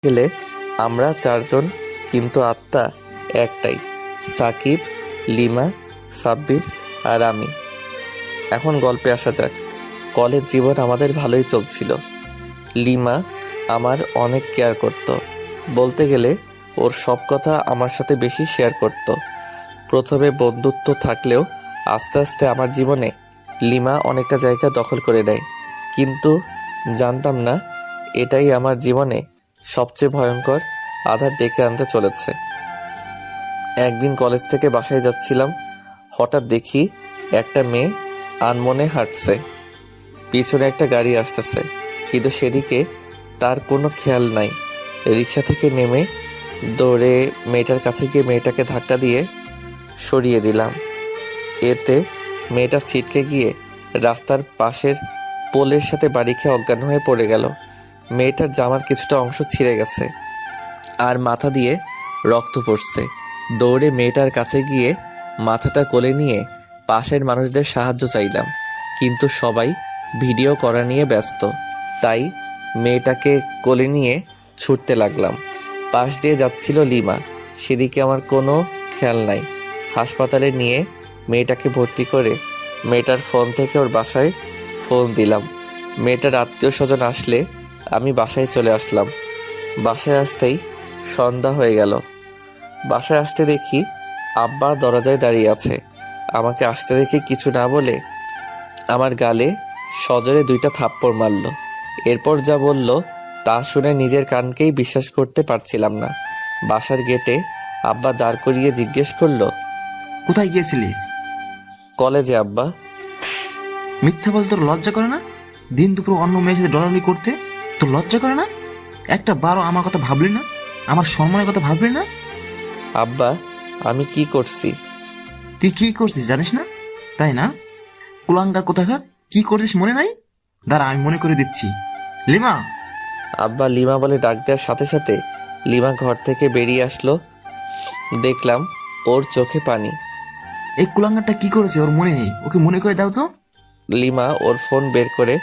গেলে আমরা চারজন, কিন্তু আত্মা একটাই, সাকিব, লিমা, সাব্বির আর আমি। এখন গল্পে আসা যাক। কলেজ জীবন আমাদের ভালোই চলছিল। লিমা আমার অনেক কেয়ার করত, বলতে গেলে ওর সব কথা আমার সাথে বেশি শেয়ার করত। প্রথমে বন্ধুত্ব থাকলেও আস্তে আস্তে আমার জীবনে লিমা অনেকটা জায়গা দখল করে নেয়, কিন্তু জানতাম না এটাই আমার জীবনে সবচেয়ে ভয়ঙ্কর আধার ডেকে আনতে চলেছে। একদিন কলেজ থেকে বাসায় যাচ্ছিলাম, হঠাৎ দেখি একটা মেয়ে আনমনে হাঁটছে, পিছনে একটা গাড়ি আসতেছে, কিন্তু সেদিকে তার কোনো খেয়াল নাই। রিক্সা থেকে নেমে দৌড়ে মেয়েটার কাছে গিয়ে মেয়েটাকে ধাক্কা দিয়ে সরিয়ে দিলাম। এতে মেয়েটা ছিটকে গিয়ে রাস্তার পাশের পোলের সাথে বাড়ি খেয়ে অজ্ঞান হয়ে পড়ে গেল। মেয়েটার জামার কিছুটা অংশ ছিঁড়ে গেছে আর মাথা দিয়ে রক্ত পড়ছে। দৌড়ে মেয়েটার কাছে গিয়ে মাথাটা কোলে নিয়ে পাশের মানুষদের সাহায্য চাইলাম, কিন্তু সবাই ভিডিও করা নিয়ে ব্যস্ত, তাই মেয়েটাকে কোলে নিয়ে ছুটতে লাগলাম। পাশ দিয়ে যাচ্ছিল লিমা, সেদিকে আমার কোনো খেয়াল নাই। হাসপাতালে নিয়ে মেয়েটাকে ভর্তি করে মেয়েটার ফোন থেকে ওর বাসায় ফোন দিলাম। মেয়েটার আত্মীয় স্বজন আসলে আমি বাসায় চলে আসলাম। বাসায় আসতেই সন্ধ্যা হয়ে গেল। বাসায় আসতে দেখি আব্বা দরজায় দাঁড়িয়ে আছে। আমাকে আসতে দেখে কিছু না বলে আমার গালে সজোরে 2টা থাপ্পড় মারল। এরপর যা বলল তা শুনে নিজের কানকেই বিশ্বাস করতে পারছিলাম না। বাসার গেটে আব্বা দাঁড় করিয়ে জিজ্ঞেস করলো, কোথায় গিয়েছিলিস? কলেজে আব্বা। মিথ্যা বলতে তোর লজ্জা করে না? দিন দুপুর অন্য মেয়ের সাথে ডলাডলি করতে তোর লজ্জা করে না? একটা বারও আমার কথা ভাবলি না? আমার সম্মানের কথা ভাবলি না? আব্বা, আমি কি করছি? তুই কি করছিস জানিস না, তাই না? কুলাঙ্গার কোথাকার, কি করছিস মনে নাই? দাঁড়া, আমি মনে করে দিচ্ছি। লিমা! আব্বা লিমা বলে ডাক দেওয়ার সাথে সাথে লিমা ঘর থেকে বেরিয়ে আসলো। দেখলাম ওর চোখে পানি। এই কুলাঙ্গারটা কি করেছে ওর মনে নেই, ওকে মনে করে দাও তো। লিমা ওর ফোন বের করে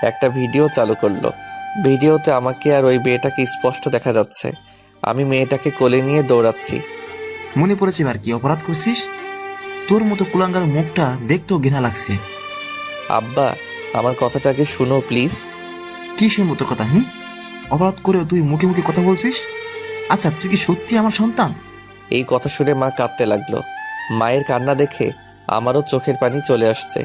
একটা ভিডিও চালু করলো। ভিডিওতে আমাকে আর ওই মেয়েটাকে স্পষ্ট দেখা যাচ্ছে। আমি মেয়েটাকে কোলে নিয়ে দৌড়াচ্ছি। মনে পড়েছে এবার কি অপরাধ করছিস? তোর মতো কুলাঙ্গার মুখটা দেখতেও ঘৃণা লাগছে। আব্বা, আমার কথাটাকে শুনো প্লিজ। কি শুনবো তোর কথা? অপরাধ করেও তুই মুখে মুখে কথা বলছিস? আচ্ছা, তুই কি সত্যি আমার সন্তান? এই কথা শুনে মা কাঁদতে লাগলো। মায়ের কান্না দেখে আমারও চোখের পানি চলে আসছে।